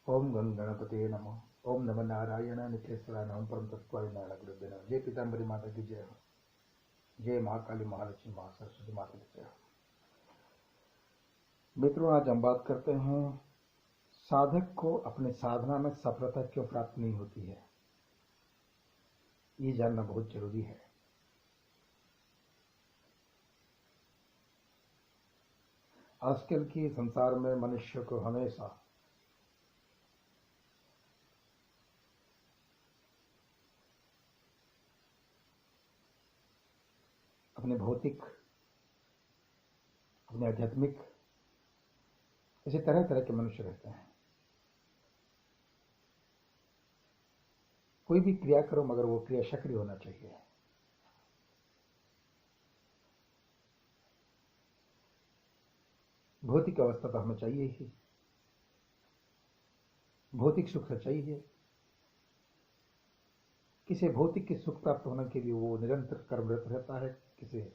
ओम गं गणपते नमः। ओम नमः नारायण निखेश्वराय नमः परम तत्वाय नारायण गुरुदेव नमः। जय पीताम्बरी माता की जय हो। जय महाकाली महालक्ष्मी महासरस्वती माता की जय हो। मित्रों, आज हम बात करते हैं साधक को अपने साधना में सफलता क्यों प्राप्त नहीं होती है। ये जानना बहुत जरूरी है। आजकल के संसार में मनुष्य को हमेशा अपने भौतिक, अपने आध्यात्मिक, ऐसे तरह तरह के मनुष्य रहते हैं। कोई भी क्रिया करो मगर वो क्रिया सक्रिय होना चाहिए। भौतिक अवस्था तो हमें चाहिए ही, भौतिक सुख तो चाहिए। किसी भौतिक के सुख प्राप्त होने के लिए वो निरंतर कर्मरत रहता है, किसी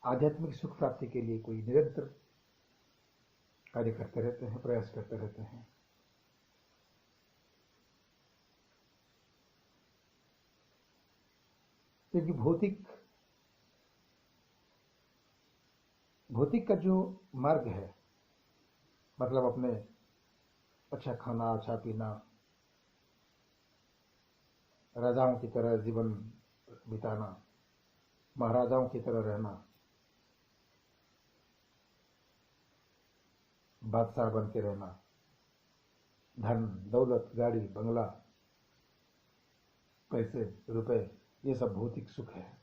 आध्यात्मिक सुख प्राप्ति के लिए कोई निरंतर कार्य करते रहते हैं, प्रयास करते रहते हैं। क्योंकि भौतिक का जो मार्ग है, मतलब अपने अच्छा खाना, अच्छा पीना, राजाओं की तरह जीवन बिताना, महाराजाओं की तरह रहना, बादशाह बन के रहना, धन दौलत, गाड़ी बंगला, पैसे रुपए, ये सब भौतिक सुख है।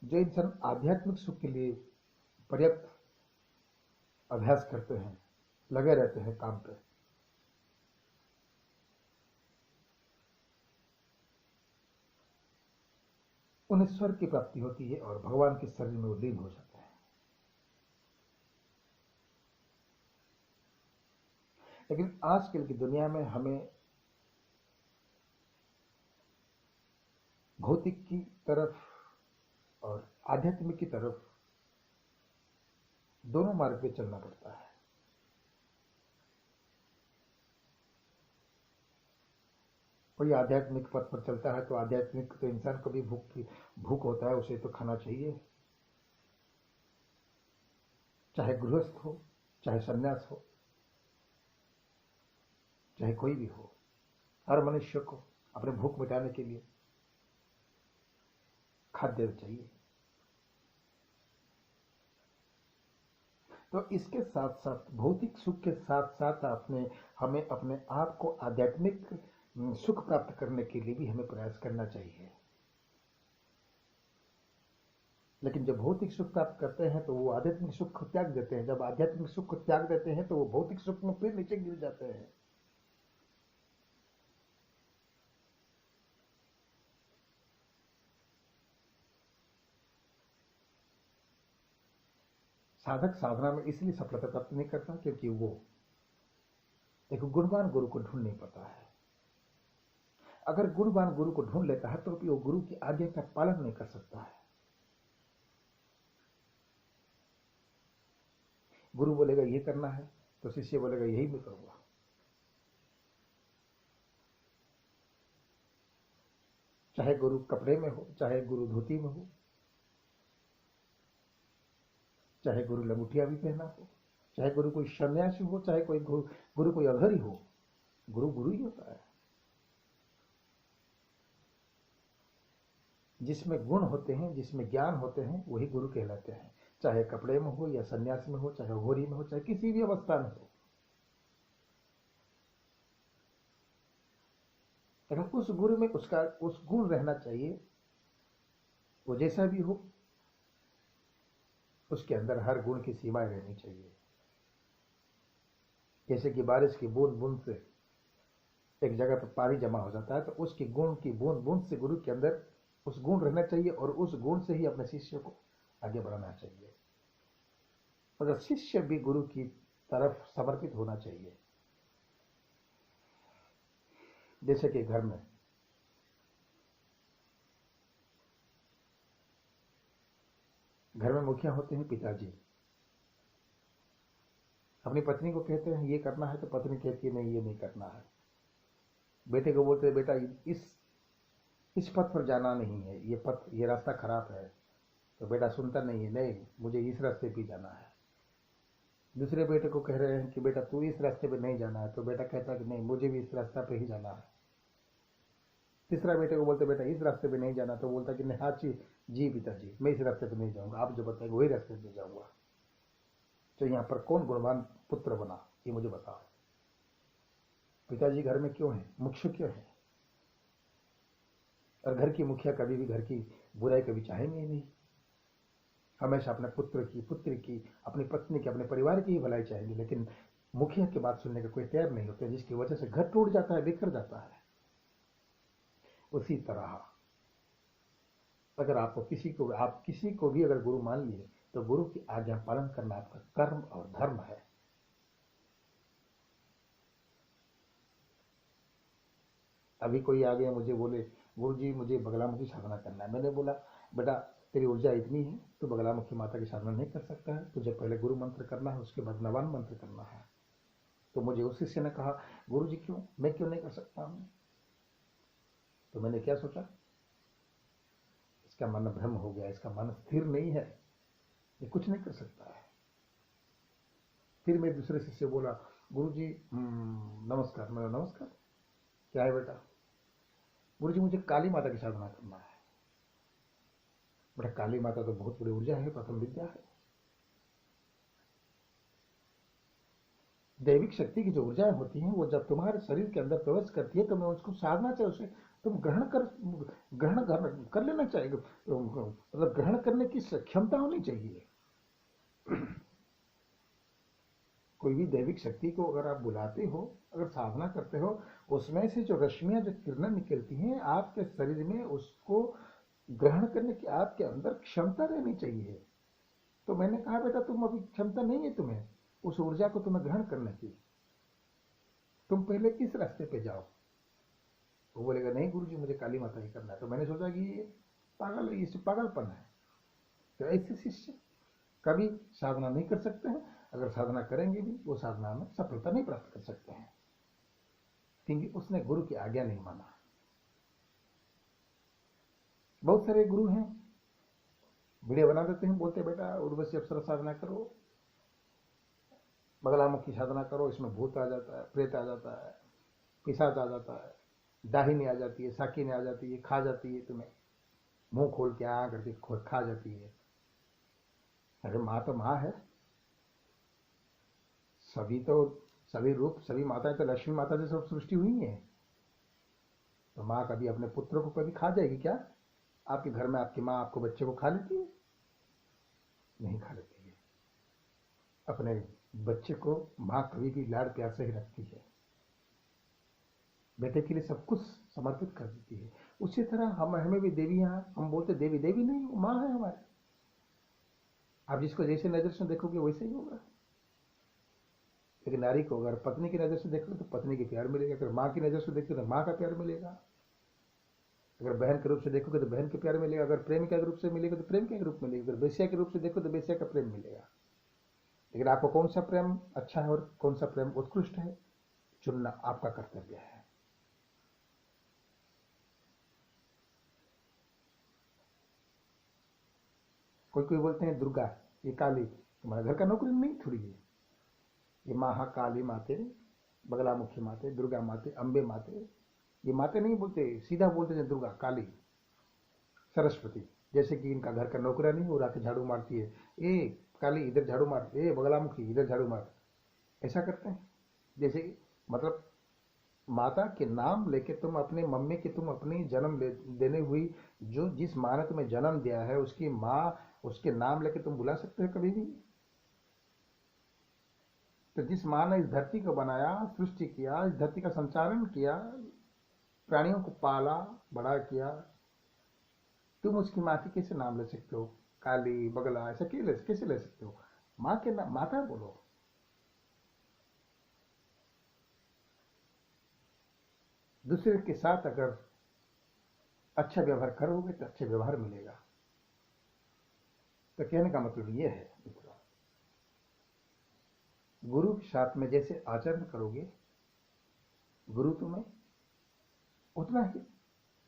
जो इंसान आध्यात्मिक सुख के लिए पर्याप्त अभ्यास करते हैं, लगे रहते हैं काम पे, उन्हें स्वर्ग की प्राप्ति होती है और भगवान के शरीर में वो लीन हो जाते हैं। लेकिन आजकल की दुनिया में हमें भौतिक की तरफ और आध्यात्मिक की तरफ दोनों मार्ग पे चलना पड़ता है। कोई आध्यात्मिक पथ पर चलता है तो आध्यात्मिक तो इंसान को भी भूख होता है, उसे तो खाना चाहिए, चाहे गृहस्थ हो, चाहे सन्यास हो, चाहे कोई भी हो। हर मनुष्य को अपने भूख मिटाने के लिए खाद्य चाहिए। तो इसके साथ साथ भौतिक सुख के साथ साथ हमें अपने आप को आध्यात्मिक सुख प्राप्त करने के लिए भी हमें प्रयास करना चाहिए। लेकिन जब भौतिक सुख प्राप्त करते हैं तो वो आध्यात्मिक सुख को त्याग देते हैं। जब आध्यात्मिक सुख को त्याग देते हैं तो वो भौतिक सुख में फिर नीचे गिर जाते हैं। साधक साधना में इसलिए सफलता प्राप्त नहीं करता क्योंकि वो एक गुणवान गुरु को ढूंढ नहीं पाता है। अगर गुणवान गुरु को ढूंढ लेता है तो भी वो गुरु की आज्ञा का पालन नहीं कर सकता है। गुरु बोलेगा ये करना है तो शिष्य बोलेगा यही मैं करूंगा। चाहे गुरु कपड़े में हो, चाहे गुरु धोती में हो, चाहे गुरु लंगोटिया भी पहना हो, चाहे गुरु कोई सन्यासी हो, चाहे कोई गुरु कोई अधरी हो, गुरु गुरु ही होता है। जिसमें गुण होते हैं, जिसमें ज्ञान होते हैं, वही गुरु कहलाते हैं। चाहे कपड़े में हो या सन्यास में हो, चाहे घोरी में हो, चाहे किसी भी अवस्था में हो। लेकिन उस गुरु में उसका उस गुण रहना चाहिए। वो जैसा भी हो उसके अंदर हर गुण की सीमाएं रहनी चाहिए। जैसे कि बारिश की बूंद बूंद से एक जगह पर पानी जमा हो जाता है तो उसकी गुण की बूंद बूंद से गुरु के अंदर उस गुण रहना चाहिए और उस गुण से ही अपने शिष्य को आगे बढ़ाना चाहिए। मगर शिष्य भी गुरु की तरफ समर्पित होना चाहिए। जैसे कि घर में मुखिया होते हैं पिताजी, अपनी पत्नी को कहते हैं ये करना है तो पत्नी कहती है नहीं ये नहीं करना है। बेटे को बोलते हैं बेटा इस पथ पर जाना नहीं है, ये रास्ता खराब है, तो बेटा सुनता नहीं है, नहीं मुझे इस रास्ते पे जाना है। दूसरे बेटे को कह रहे हैं कि बेटा तू इस रास्ते पे नहीं जाना है, तो बेटा कहता है कि नहीं मुझे भी इस रास्ते पे ही जाना है। तीसरा बेटे को बोलते बेटा इस रास्ते पे नहीं जाना, तो बोलता कि नहीं हाँ जी पिताजी मैं इस रास्ते पे नहीं जाऊंगा, आप जो बताएंगे वही रास्ते पे जाऊंगा। तो यहाँ पर कौन गुणवान पुत्र बना ये मुझे बताओ। पिताजी घर में क्यों है, मुख्य क्यों है? और घर की मुखिया कभी भी घर की बुराई कभी चाहेंगे ही नहीं, हमेशा अपने पुत्र की, पुत्री की, अपनी पत्नी की, अपने परिवार की ही भलाई चाहेंगे, लेकिन मुखिया की बात सुनने का कोई तैयार नहीं होता, जिसकी वजह से घर टूट जाता है, बिखर जाता है। उसी तरह अगर आप किसी को भी अगर गुरु मान लिए तो गुरु की आज्ञा पालन करना आपका कर्म और धर्म है। अभी कोई आ गया मुझे बोले गुरु जी मुझे बगलामुखी साधना करना है। मैंने बोला बेटा तेरी ऊर्जा इतनी है तो बगलामुखी माता की साधना नहीं कर सकता है, तुझे पहले गुरु मंत्र करना है, उसके बाद नवान मंत्र करना है। तो मुझे उस शिष्य ने कहा गुरु जी क्यों, मैं क्यों नहीं कर सकता हूं? तो मैंने क्या सोचा, इसका मन भ्रम हो गया, इसका मन स्थिर नहीं है, ये कुछ नहीं कर सकता है। फिर मेरे दूसरे शिष्य बोला गुरु जी नमस्कार। मेरा नमस्कार, क्या है बेटा? गुरु जी मुझे काली माता की साधना करना है। बेटा काली माता तो बहुत बड़ी ऊर्जा है, प्रथम विद्या है, दैविक शक्ति की जो ऊर्जाएं होती हैं वो जब तुम्हारे शरीर के अंदर प्रवेश करती है तो मैं उसको साधना चाहिए, उसे तुम ग्रहण कर लेना चाहिए, मतलब ग्रहण करने की क्षमता होनी चाहिए। कोई भी दैविक शक्ति को अगर आप बुलाते हो, अगर साधना करते हो, उसमें से जो रश्मियां जो किरणें निकलती हैं आपके शरीर में, उसको ग्रहण करने की आपके अंदर क्षमता रहनी चाहिए। तो मैंने कहा बेटा तुम अभी क्षमता नहीं है तुम्हें उस ऊर्जा को तुम्हें ग्रहण करने की, तुम पहले किस रास्ते पे जाओ। वो बोलेगा नहीं गुरुजी मुझे काली माता ही करना है। तो मैंने सोचा कि ये पागल है, इससे पागलपन है। तो ऐसे शिष्य कभी साधना नहीं कर सकते हैं, अगर साधना करेंगे भी वो साधना में सफलता नहीं प्राप्त कर सकते हैं, क्योंकि उसने गुरु की आज्ञा नहीं माना। बहुत सारे गुरु हैं वीडियो बना देते हैं, बोलते बेटा उर्वशी अप्सरा साधना करो, बगलामुखी साधना करो, इसमें भूत आ जाता है, प्रेत आ जाता है, पिशाच आ जाता है, डाहिनी आ जाती है, साकिनी आ जाती है, खा जाती है, तुम्हें मुंह खोल के आ करके खा जाती है। अरे माँ तो माँ है, सभी रूप सभी माताएं तो लक्ष्मी माता से सब सृष्टि हुई है। तो माँ कभी अपने पुत्र को कभी खा जाएगी क्या? आपके घर में आपकी माँ आपको बच्चे को खा लेती है? नहीं खा लेती है। अपने बच्चे को माँ कभी भी लाड़ प्यार से ही रखती है, बेटे के लिए सब कुछ समर्पित कर देती है। उसी तरह हमें भी देवियां, हम बोलते देवी, देवी नहीं, वो माँ है हमारे। आप जिसको जैसे नजर से देखोगे वैसे ही होगा। लेकिन नारी को अगर पत्नी की नजर से देखोगे तो पत्नी की प्यार मिलेगा, अगर माँ की नजर से देखोगे तो माँ का प्यार मिलेगा, अगर बहन के रूप से देखोगे तो बहन के प्यार मिलेगा, अगर प्रेमिका के रूप से मिलेगा तो प्रेम के रूप मिलेगा, अगर बेस्या के रूप से देखो तो बेस्या का प्रेम मिलेगा। लेकिन आपको कौन सा प्रेम अच्छा है और कौन सा प्रेम उत्कृष्ट है, चुनना आपका कर्तव्य है। कोई कोई बोलते हैं दुर्गा, ये काली, तुम्हारे घर का नौकरी नहीं थोड़ी है। ये महाकाली माते, बगलामुखी माते, दुर्गा माते, अम्बे माते, ये माते नहीं बोलते, सीधा बोलते हैं दुर्गा, काली, सरस्वती। जैसे कि इनका घर का नौकरा नहीं, वो रात झाड़ू मारती है, ए काली इधर झाड़ू मार, ए बगलामुखी इधर झाड़ू मार, ऐसा करते हैं। जैसे मतलब माता के नाम लेके तुम अपने मम्मी की, तुम अपनी जन्म देने हुई जो जिस माँ ने तुम्हें जन्म दिया है उसकी माँ, उसके नाम लेके तुम बुला सकते हो कभी भी? तो जिस माँ ने इस धरती को बनाया, सृष्टि किया, इस धरती का संचालन किया, प्राणियों को पाला बड़ा किया, तुम उसकी माँ की कैसे नाम ले सकते हो? काली बगला ऐसा कैसे ले सकते हो? माँ के नाम माता बोलो। दूसरे के साथ अगर अच्छा व्यवहार करोगे तो अच्छे व्यवहार मिलेगा। तो कहने का मतलब ये है गुरु के साथ में जैसे आचरण करोगे, गुरु तुम्हें उतना ही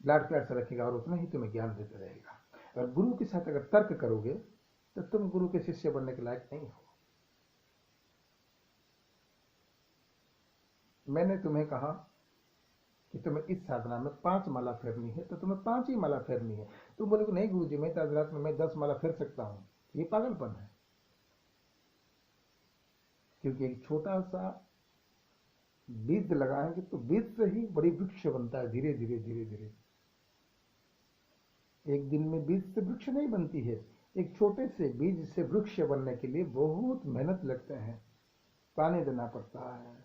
लाड प्यार से रखेगा और उतना ही तुम्हें ज्ञान देते रहेगा। और गुरु के साथ अगर तर्क करोगे तो तुम गुरु के शिष्य बनने के लायक नहीं हो। मैंने तुम्हें कहा कि तुम्हें इस साधना में 5 माला फेरनी है तो तुम्हें 5 ही माला फेरनी है। तुम बोलोगे नहीं गुरुजी, मैं तो आज रात में मैं 10 माला फेर सकता हूं। ये पागलपन है, क्योंकि एक छोटा सा बीज लगाएंगे तो बीज से ही बड़ी वृक्ष बनता है, धीरे धीरे धीरे धीरे। एक दिन में बीज से वृक्ष नहीं बनती है। एक छोटे से बीज से वृक्ष बनने के लिए बहुत मेहनत लगते हैं, पानी देना पड़ता है,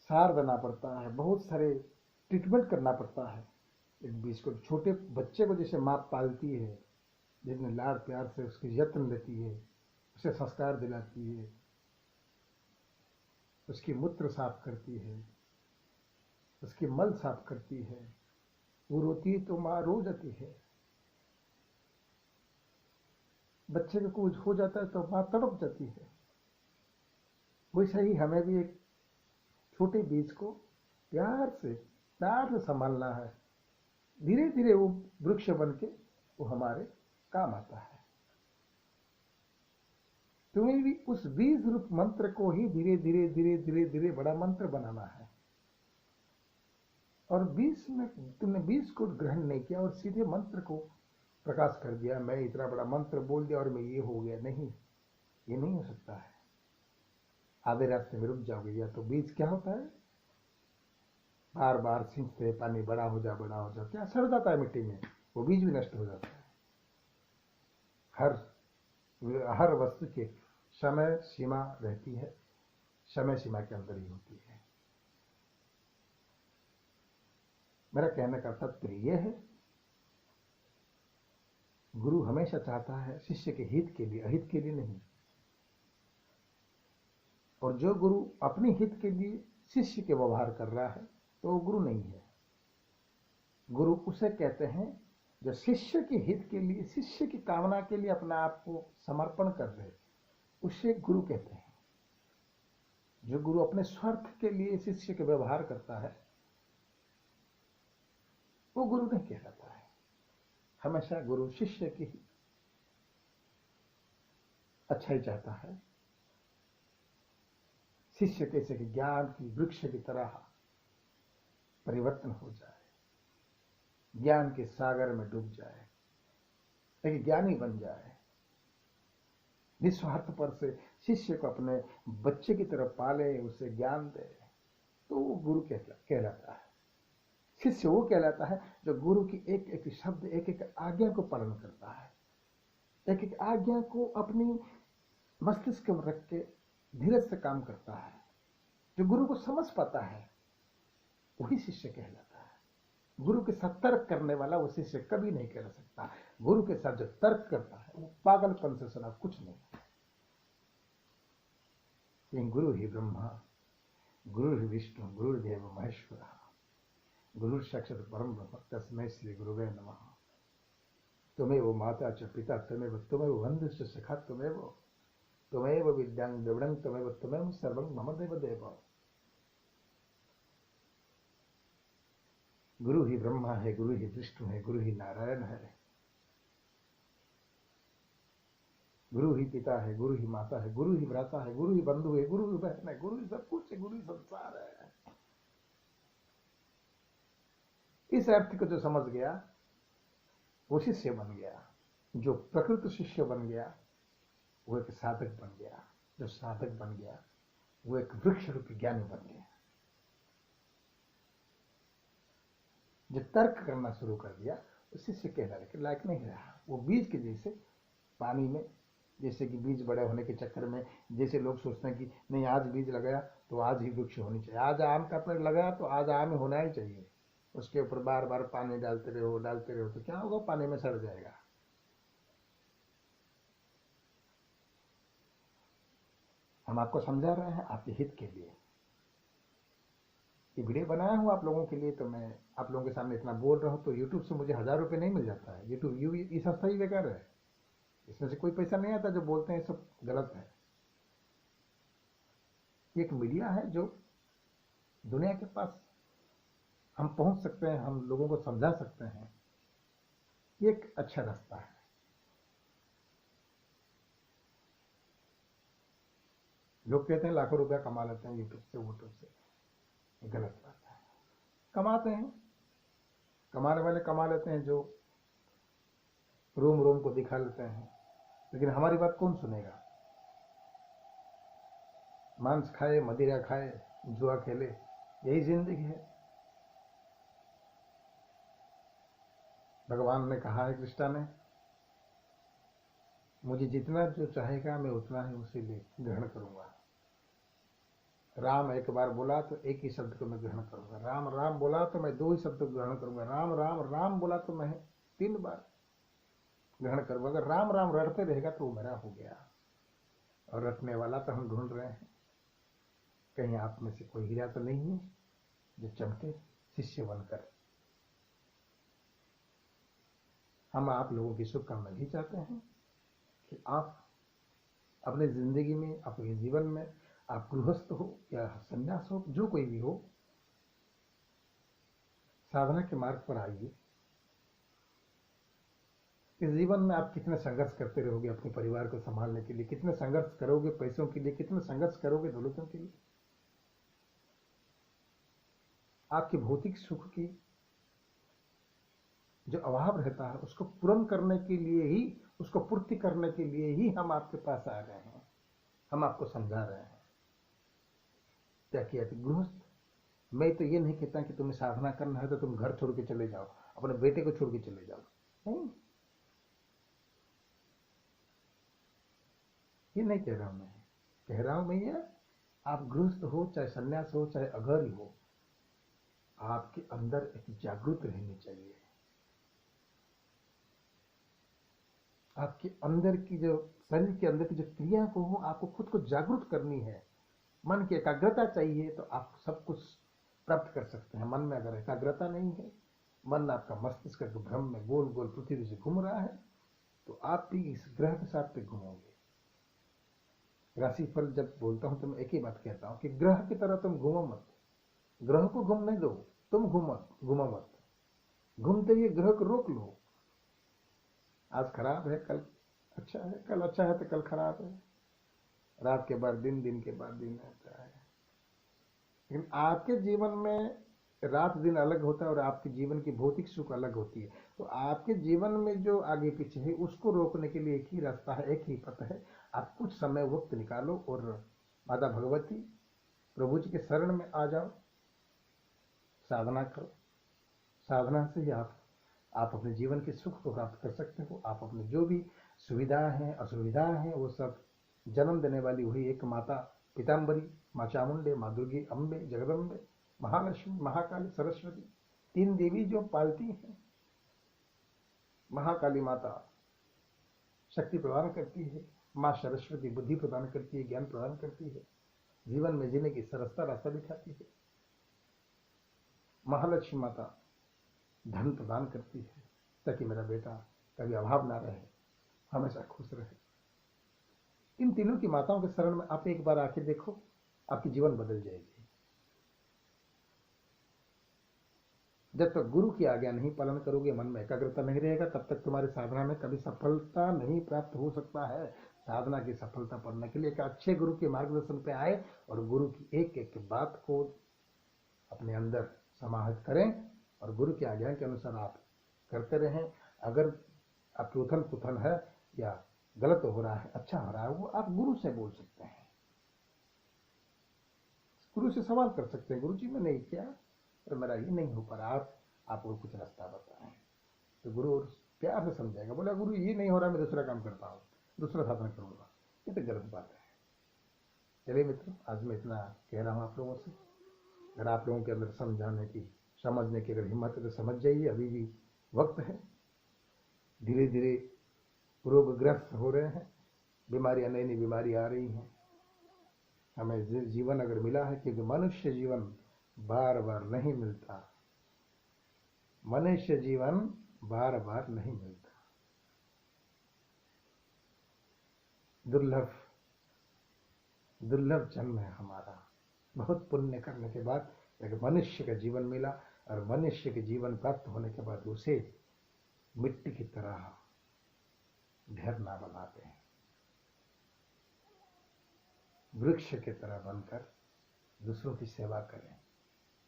सार देना पड़ता है, बहुत सारे ट्रीटमेंट करना पड़ता है। एक बीज को, छोटे बच्चे को जैसे माँ पालती है, जितने लाड प्यार से उसकी यत्न लेती है, उसे संस्कार दिलाती है, उसकी मूत्र साफ करती है, उसकी मल साफ करती है, वो रोती है तो माँ रो जाती है। बच्चे को कुछ हो जाता है तो माँ तड़प जाती है। वैसा ही हमें भी एक छोटे बीज को प्यार से संभालना है। धीरे धीरे वो वृक्ष बन के वो हमारे काम आता है। तुम्हें भी उस बीज रूप मंत्र को ही धीरे धीरे धीरे धीरे धीरे बड़ा मंत्र बनाना है। और बीज में तुमने बीज को ग्रहण नहीं किया और सीधे मंत्र को प्रकाश कर दिया, मैं इतना बड़ा मंत्र बोल दिया और मैं ये हो गया। नहीं, ये नहीं हो सकता है। आधे रास्ते में रुक जाओगे। या तो बीज क्या होता है, बार बार सींचते पानी, बड़ा हो जा बड़ा हो जा, क्या सड़ जाता है मिट्टी में, वो बीज भी नष्ट हो जाता है। हर वस्तु के समय सीमा रहती है, समय सीमा के अंदर ही होती है। मेरा कहने का तात्पर्य यह है, गुरु हमेशा चाहता है शिष्य के हित के लिए, अहित के लिए नहीं। और जो गुरु अपने हित के लिए शिष्य के व्यवहार कर रहा है तो वो गुरु नहीं है। गुरु उसे कहते हैं जो शिष्य के हित के लिए, शिष्य की कामना के लिए अपना आप को समर्पण कर रहे, उसे गुरु कहते हैं। जो गुरु अपने स्वार्थ के लिए शिष्य के व्यवहार करता है वो गुरु नहीं कहलाता है। हमेशा गुरु शिष्य की अच्छाई चाहता है। शिष्य कैसे कि ज्ञान की वृक्ष की तरह परिवर्तन हो जाए, ज्ञान के सागर में डूब जाए, एक ज्ञानी बन जाए, निस्वार्थ पर से शिष्य को अपने बच्चे की तरह पाले, उसे ज्ञान दे, तो वो गुरु कहलाता है। शिष्य वो कहलाता है जो गुरु की एक एक शब्द, एक एक आज्ञा को पालन करता है, एक एक आज्ञा को अपनी मस्तिष्क में रख के धीरज से काम करता है। जो गुरु को समझ पाता है वही शिष्य कहलाता है। गुरु के साथ तर्क करने वाला वो शिष्य कभी नहीं कह सकता। गुरु के साथ जो तर्क करता है वो पागलपन से सुना कुछ नहीं। गुरु ही ब्रह्मा, गुरु ही विष्णु, गुरुर्देव महेश्वर, गुरु साक्षात् परम ब्रह्म, तस्मै श्री गुरुवे नमः। त्वमेव माता च पिता, त्वमेव बन्धु च सखा, त्वमेव विद्यां द्रविणं, त्वमेव सर्वं मम देव। गुरु ही ब्रह्मा है, गुरु ही विष्णु है, गुरु ही नारायण है, गुरु ही पिता है, गुरु ही माता है, गुरु ही भ्राता है, गुरु ही बंधु है, गुरु ही बहन है, गुरु ही सब कुछ है, गुरु ही संसार है। इस अर्थ को जो समझ गया वो शिष्य बन गया। जो प्रकृत शिष्य बन गया वो एक साधक बन गया। जो साधक बन गया वो एक वृक्ष रूपी ज्ञानी बन गया। जो तर्क करना शुरू कर दिया वो शिष्य कहलाने के लायक नहीं रहा। वो बीज के जैसे पानी में, जैसे कि बीज बड़े होने के चक्कर में, जैसे लोग सोचते हैं कि नहीं आज बीज लगाया तो आज ही वृक्ष होनी चाहिए, आज आम का पेड़ लगाया तो आज आम होना ही चाहिए, उसके ऊपर बार बार पानी डालते रहो तो क्या होगा, पानी में सड़ जाएगा। हम आपको समझा रहे हैं आपके हित के लिए। ये वीडियो बनाया हूँ आप लोगों के लिए, तो मैं आप लोगों के सामने इतना बोल रहा हूँ। तो यूट्यूब से मुझे 1000 रुपये नहीं मिल जाता है। यूट्यूब ये संस्था ही बेकार है। इसमें से कोई पैसा नहीं आता, जो बोलते हैं सब गलत है। एक मीडिया है जो दुनिया के पास हम पहुंच सकते हैं, हम लोगों को समझा सकते हैं, ये एक अच्छा रास्ता है। लोग कहते हैं लाखों रुपया कमा लेते हैं यूट्यूब से, यूट्यूब से, ये गलत बात है। कमाते हैं, कमाने वाले कमा लेते हैं, जो रूम रूम को दिखा लेते हैं, लेकिन हमारी बात कौन सुनेगा? मांस खाए, मदिरा खाए, जुआ खेले, यही जिंदगी है। भगवान ने कहा है, कृष्णा ने, मुझे जितना जो चाहेगा मैं उतना ही उसे ले ग्रहण करूंगा। राम एक बार बोला तो एक ही शब्द को मैं ग्रहण करूंगा, राम राम बोला तो मैं दो ही शब्द को ग्रहण करूंगा, राम राम राम बोला तो मैं 3 बार ग्रहण करूंगा। अगर राम राम रटते रहेगा तो वो मेरा हो गया। और रटने वाला तो हम ढूंढ रहे हैं, कहीं आप में से कोई हीरा तो नहीं है जो चमके शिष्य बनकर। हम आप लोगों की शुभकामना भी चाहते हैं कि आप अपने जिंदगी में, अपने जीवन में, आप गृहस्थ हो या संन्यास हो, जो कोई भी हो, साधना के मार्ग पर आइए। इस जीवन में आप कितने संघर्ष करते रहोगे अपने परिवार को संभालने के लिए, कितने संघर्ष करोगे पैसों के लिए, कितने संघर्ष करोगे दौलतों के लिए। आपके भौतिक सुख की जो अभाव रहता है उसको पूर्ण करने के लिए ही, उसको पूर्ति करने के लिए ही हम आपके पास आ रहे हैं, हम आपको समझा रहे हैं। क्या किया कि गृहस्थ, मैं तो ये नहीं कहता कि तुम्हें साधना करना है तो तुम घर छोड़ के चले जाओ, अपने बेटे को छोड़ के चले जाओ, नहीं, ये नहीं कह रहा हूं मैं। कह रहा हूं भैया, आप गृहस्थ हो, चाहे सन्यास हो, चाहे अघरी हो, आपके अंदर एक जागृत रहनी चाहिए। आपके अंदर की जो, शरीर के अंदर की जो क्रिया को हो, आपको खुद को जागृत करनी है। मन की एकाग्रता चाहिए तो आप सब कुछ प्राप्त कर सकते हैं। मन में अगर एकाग्रता नहीं है, मन आपका मस्तिष्क के भ्रम में गोल गोल पृथ्वी से घूम रहा है, तो आप भी इस ग्रह के साथ पे घूमोगे। राशिफल जब बोलता हूं तो मैं एक ही बात कहता हूं कि ग्रह की तरह तुम घूमो मत, ग्रह को घूमने दो, तुम घूमो मत। घूमते हुए ग्रह को रोक लो। आज खराब है, कल अच्छा है, कल अच्छा है तो कल खराब है, रात के बाद दिन, दिन के बाद दिन रहता है। लेकिन आपके जीवन में रात दिन अलग होता है और आपके जीवन की भौतिक सुख अलग होती है। तो आपके जीवन में जो आगे पीछे है उसको रोकने के लिए एक ही रास्ता है, एक ही पथ है। आप कुछ समय वक्त निकालो और माता भगवती, प्रभु जी के शरण में आ जाओ, साधना करो। साधना से ही आप अपने जीवन के सुख को प्राप्त कर सकते हो। आप अपने जो भी सुविधाएं हैं, असुविधाएं हैं, वो सब जन्म देने वाली वही एक माता पीताम्बरी, माँ चामुंडे, माँ दुर्गी, अम्बे, जगदम्बे, महालक्ष्मी, महाकाली, सरस्वती, 3 देवी जो पालती हैं। महाकाली माता शक्ति प्रदान करती है, माँ सरस्वती बुद्धि प्रदान करती है, ज्ञान प्रदान करती है, जीवन में जीने की सरसता रास्ता दिखाती है। महालक्ष्मी माता धन प्रदान करती है ताकि मेरा बेटा कभी अभाव ना रहे, हमेशा खुश रहे। इन तीनों की माताओं के शरण में आप एक बार आके देखो, आपकी जीवन बदल जाएगी। जब तक गुरु की आज्ञा नहीं पालन करोगे, मन में एकाग्रता नहीं रहेगा, तब तक तुम्हारी साधना में कभी सफलता नहीं प्राप्त हो सकता है। साधना की सफलता पाने के लिए एक अच्छे गुरु के मार्गदर्शन पे आए और गुरु की एक एक बात को अपने अंदर समाहित करें और गुरु की आज्ञा के अनुसार आप करते रहें। अगर आपकी उथल पुथल है या गलत हो रहा है, अच्छा हो रहा है, वो आप गुरु से बोल सकते हैं, गुरु से सवाल कर सकते हैं, गुरु जी मैं नहीं किया और मेरा ये नहीं हो पा रहा, आपको कुछ रास्ता बताएं। तो गुरु प्यार से समझाएगा, बोला गुरु ये नहीं हो रहा, मैं दूसरा काम करता हूँ, दूसरा साधन करूंगा। ये तो गलत बात है। चलिए मित्रों, आज मैं इतना कह रहा हूँ आप लोगों से। अगर आप लोगों के अंदर समझाने की, समझने की अगर हिम्मत है तो समझ जाइए, अभी भी वक्त है। धीरे धीरे रोगग्रस्त हो रहे हैं, बीमारियां, नई नई बीमारी आ रही हैं। हमें जीवन अगर मिला है, क्योंकि मनुष्य जीवन बार बार नहीं मिलता, मनुष्य जीवन बार बार नहीं मिलता। दुर्लभ दुर्लभ जन्म है हमारा। बहुत पुण्य करने के बाद एक मनुष्य का जीवन मिला, और मनुष्य के जीवन प्राप्त होने के बाद उसे मिट्टी की तरह ढेर ना बनाते हैं, वृक्ष की तरह बनकर दूसरों की सेवा करें,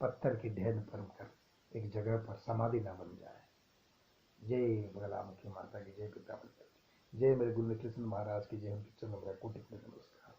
पत्थर की ढेर बनकर एक जगह पर समाधि ना बन जाए। जय बगलामुखी माता की, जय पिता, जय मेरे गुरु कृष्ण महाराज की, जय उनके चरण में कोटि कोटि नमस्कार।